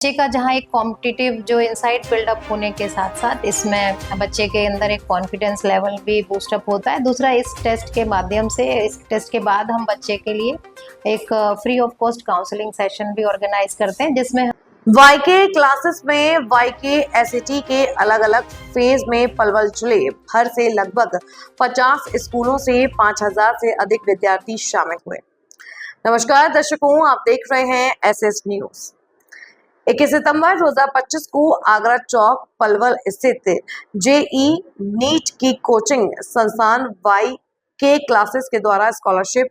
बच्चे का जहाँ एक कॉम्पिटिटिव जो इनसाइट बिल्डअप होने के साथ साथ इसमें बच्चे के अंदर एक कॉन्फिडेंस लेवल भी बूस्टअप होता है। दूसरा, इस टेस्ट के माध्यम से, इस टेस्ट के बाद हम बच्चे के लिए एक free of cost counselling session भी ऑर्गेनाइज करते हैं, जिसमें वाईके क्लासेस में वाईके एसएटी के अलग अलग फेज में पलवल जिले भर से लगभग 50 स्कूलों से 5000 से अधिक विद्यार्थी शामिल हुए। नमस्कार दर्शकों, आप देख रहे हैं एसएस न्यूज। 21 सितंबर 2025 को आगरा चौक पलवल स्थित जेई नीट की कोचिंग संस्थान वाईके क्लासेस के द्वारा स्कॉलरशिप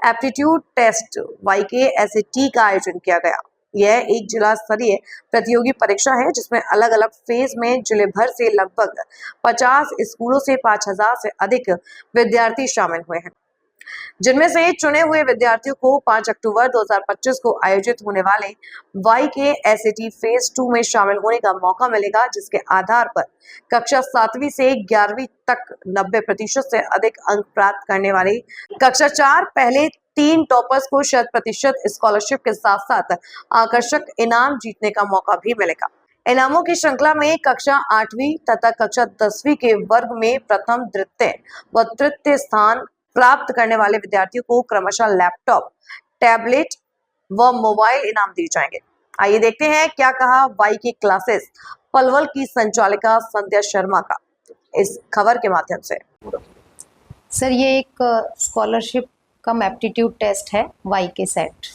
एप्टीट्यूड टेस्ट वाईके एसएटी का आयोजन किया गया। यह एक जिला स्तरीय प्रतियोगी परीक्षा है जिसमें अलग अलग फेज में जिले भर से लगभग 50 स्कूलों से 5000 से अधिक विद्यार्थी शामिल हुए हैं, जिनमें से चुने हुए विद्यार्थियों को 5 अक्टूबर 2025 को आयोजित होने वाले वाईके एसएटी फेज 2 में शामिल होने का मौका मिलेगा, जिसके आधार पर कक्षा 7वीं से 11वीं तक 90% से अधिक अंक प्राप्त करने वाले कक्षा 4 पहले 3 टॉपर्स को 100% स्कॉलरशिप के साथ साथ आकर्षक इनाम जीतने का मौका भी मिलेगा। इनामों की श्रृंखला में कक्षा 8वीं तथा कक्षा 10वीं के वर्ग में प्रथम, द्वितीय व तृतीय स्थान प्राप्त करने वाले विद्यार्थियों को क्रमशः लैपटॉप, टैबलेट व मोबाइल इनाम दिए जाएंगे। आइए देखते हैं क्या कहा वाईके क्लासेस पलवल की संचालिका संध्या शर्मा का इस खबर के माध्यम से। सर, ये एक स्कॉलरशिप कम एप्टीट्यूड टेस्ट है वाईके सेट।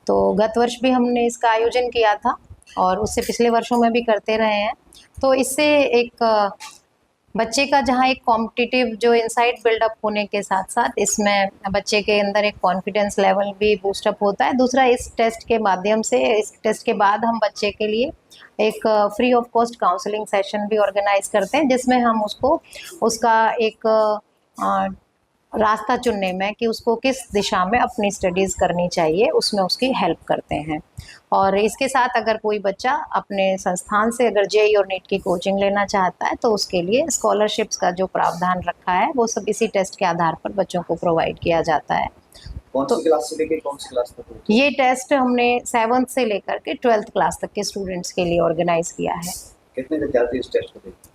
तो गत वर्ष भी हमने इसका आयोजन किया था और उससे पिछले वर्षों में भी करते रहे हैं। तो इससे एक बच्चे का जहाँ एक कॉम्पिटिटिव जो इनसाइट बिल्डअप होने के साथ साथ इसमें बच्चे के अंदर एक कॉन्फिडेंस लेवल भी बूस्टअप होता है। दूसरा, इस टेस्ट के माध्यम से, इस टेस्ट के बाद हम बच्चे के लिए एक free of cost counselling session भी ऑर्गेनाइज करते हैं, जिसमें हम उसको उसका एक रास्ता चुनने में कि उसको किस दिशा में अपनी स्टडीज़ करनी चाहिए, उसमें उसकी हेल्प करते हैं। और इसके साथ अगर कोई बच्चा अपने संस्थान से अगर जेईई और नीट की कोचिंग लेना चाहता है तो उसके लिए स्कॉलरशिप्स का जो प्रावधान रखा है वो सब इसी टेस्ट के आधार पर बच्चों को प्रोवाइड किया जाता है। कौन सी क्लास से लेकर कौन सी क्लास तक? ये टेस्ट हमने 7th से लेकर के 12th क्लास तक के स्टूडेंट्स के लिए ऑर्गेनाइज किया है। कितने विद्यार्थी इस टेस्ट को देते?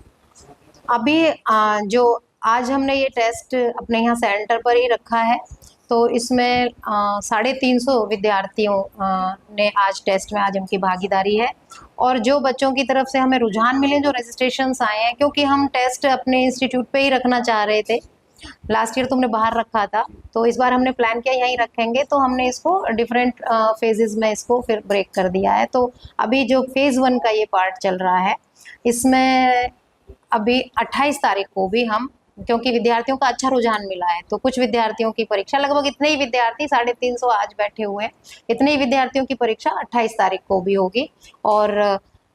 अभी जो आज हमने ये टेस्ट अपने यहाँ सेंटर पर ही रखा है, तो इसमें 350 विद्यार्थियों ने आज टेस्ट में आज उनकी भागीदारी है। और जो बच्चों की तरफ से हमें रुझान मिले, जो रजिस्ट्रेशंस आए हैं, क्योंकि हम टेस्ट अपने इंस्टीट्यूट पे ही रखना चाह रहे थे। लास्ट ईयर तो हमने बाहर रखा था, तो इस बार हमने प्लान किया यहीं रखेंगे, तो हमने इसको डिफरेंट फेजेस में इसको फिर ब्रेक कर दिया है। तो अभी जो फेज़ 1 का ये पार्ट चल रहा है, इसमें अभी 28 तारीख को भी हम, क्योंकि विद्यार्थियों का अच्छा रुझान मिला है, तो कुछ विद्यार्थियों की परीक्षा, लगभग इतने ही विद्यार्थी 350 आज बैठे हुए हैं, इतने ही विद्यार्थियों की परीक्षा 28 तारीख को भी होगी। और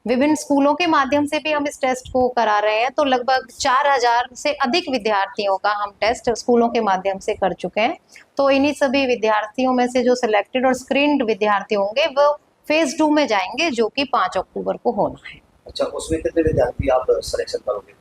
विभिन्न स्कूलों के माध्यम से भी हम इस टेस्ट को करा रहे हैं, तो लगभग 4000 से अधिक विद्यार्थियों का हम टेस्ट स्कूलों के माध्यम से कर चुके हैं। तो इन्हीं सभी विद्यार्थियों में से जो सिलेक्टेड और स्क्रीन्ड विद्यार्थी होंगे वो फेज 2 में जाएंगे, जो कि 5 अक्टूबर को होना है। अच्छा, उसमें कितने विद्यार्थी आप सिलेक्शन करोगे?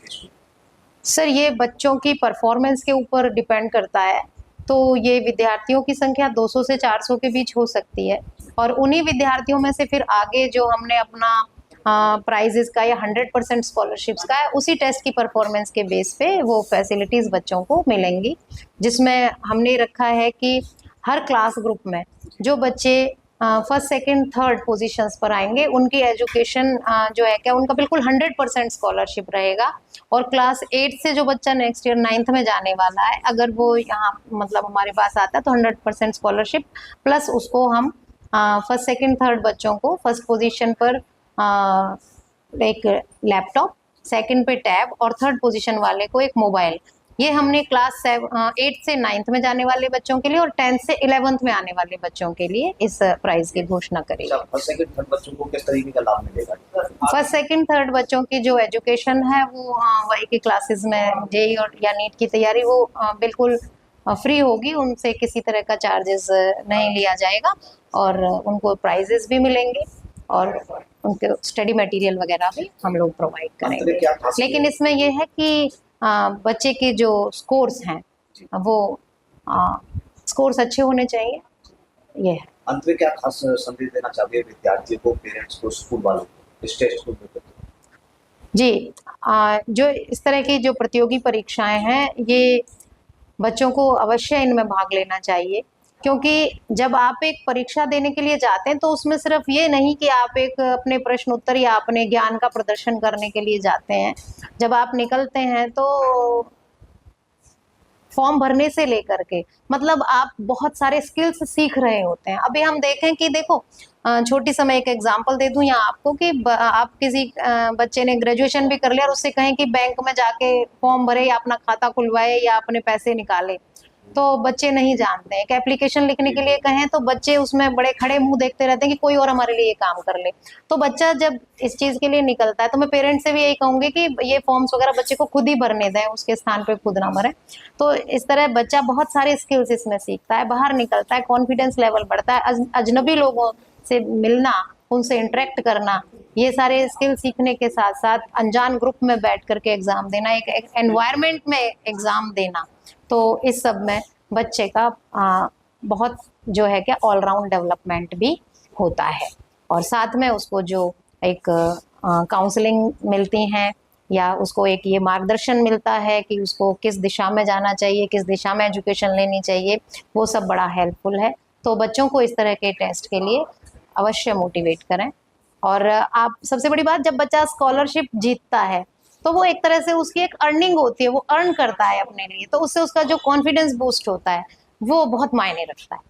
सर, ये बच्चों की परफॉर्मेंस के ऊपर डिपेंड करता है, तो ये विद्यार्थियों की संख्या 200 से 400 के बीच हो सकती है। और उन्हीं विद्यार्थियों में से फिर आगे जो हमने अपना प्राइजेस का या 100% स्कॉलरशिप्स का है, उसी टेस्ट की परफॉर्मेंस के बेस पे वो फैसिलिटीज़ बच्चों को मिलेंगी, जिसमें हमने रखा है कि हर क्लास ग्रुप में जो बच्चे फर्स्ट, सेकंड, थर्ड पोजीशंस पर आएंगे, उनकी एजुकेशन जो है क्या, उनका बिल्कुल 100% स्कॉलरशिप रहेगा। और क्लास 8 से जो बच्चा नेक्स्ट ईयर 9th में जाने वाला है, अगर वो यहाँ मतलब हमारे पास आता है तो 100% स्कॉलरशिप प्लस उसको हम फर्स्ट, सेकंड, थर्ड बच्चों को फर्स्ट पोजीशन पर एक लैपटॉप, सेकंड पे टैब और थर्ड पोजीशन वाले को एक मोबाइल, ये हमने क्लास 8 से 9th में जाने वाले बच्चों के लिए और 10th से 11th में आने वाले बच्चों के लिए इस प्राइज की घोषणा करी। फर्स्ट सेकंड थर्ड बच्चों को किस तरीके का लाभ मिलेगा? फर्स्ट, सेकंड, थर्ड बच्चों की जो एजुकेशन है वो वाईके क्लासेस में जेईई और या नीट की तैयारी वो बिल्कुल फ्री होगी, उनसे किसी तरह का चार्जेस नहीं लिया जाएगा और उनको प्राइजेस भी मिलेंगे और उनके स्टडी मटेरियल वगैरह भी हम लोग प्रोवाइड करेंगे। लेकिन इसमें यह है कि बच्चे के जो स्कोर्स हैं वो स्कोर्स अच्छे होने चाहिए, ये है। अंत में क्या खास संदेश देना चाहोगे विद्यार्थियों को, पेरेंट्स को, स्कूल वालों को इस टेस्ट को लेकर? जी, जो इस तरह की जो प्रतियोगी परीक्षाएं हैं, ये बच्चों को अवश्य इनमें भाग लेना चाहिए, क्योंकि जब आप एक परीक्षा देने के लिए जाते हैं तो उसमें सिर्फ ये नहीं कि आप एक अपने प्रश्न उत्तर या अपने ज्ञान का प्रदर्शन करने के लिए जाते हैं। जब आप निकलते हैं तो फॉर्म भरने से लेकर के मतलब आप बहुत सारे स्किल्स सीख रहे होते हैं। अभी हम देखें कि देखो, छोटी सा मैं एक एग्जांपल दे दूं यहाँ आपको कि आप किसी बच्चे ने ग्रेजुएशन भी कर लिया और उससे कहें कि बैंक में जाके फॉर्म भरे या अपना खाता खुलवाए या अपने पैसे निकाले, तो बच्चे नहीं जानते हैं। एक एप्लीकेशन लिखने के लिए कहें तो बच्चे उसमें बड़े खड़े मुंह देखते रहते हैं कि कोई और हमारे लिए ये काम कर ले। तो बच्चा जब इस चीज के लिए निकलता है, तो मैं पेरेंट्स से भी यही कहूंगी कि ये फॉर्म्स वगैरह बच्चे को खुद ही भरने दें, उसके स्थान पे खुद ना भरें। तो इस तरह बच्चा बहुत सारे स्किल्स इसमें सीखता है, बाहर निकलता है, कॉन्फिडेंस लेवल बढ़ता है, अजनबी लोगों से मिलना, उनसे इंटरेक्ट करना, ये सारे स्किल सीखने के साथ साथ अनजान ग्रुप में बैठ करके एग्जाम देना, एक एनवायरनमेंट में एग्जाम देना, तो इस सब में बच्चे का बहुत जो है क्या ऑलराउंड डेवलपमेंट भी होता है। और साथ में उसको जो एक काउंसलिंग मिलती हैं या उसको एक ये मार्गदर्शन मिलता है कि उसको किस दिशा में जाना चाहिए, किस दिशा में एजुकेशन लेनी चाहिए, वो सब बड़ा हेल्पफुल है। तो बच्चों को इस तरह के टेस्ट के लिए अवश्य मोटिवेट करें। और आप सबसे बड़ी बात, जब बच्चा स्कॉलरशिप जीतता है तो वो एक तरह से उसकी एक अर्निंग होती है, वो अर्न करता है अपने लिए, तो उससे उसका जो कॉन्फिडेंस बूस्ट होता है वो बहुत मायने रखता है।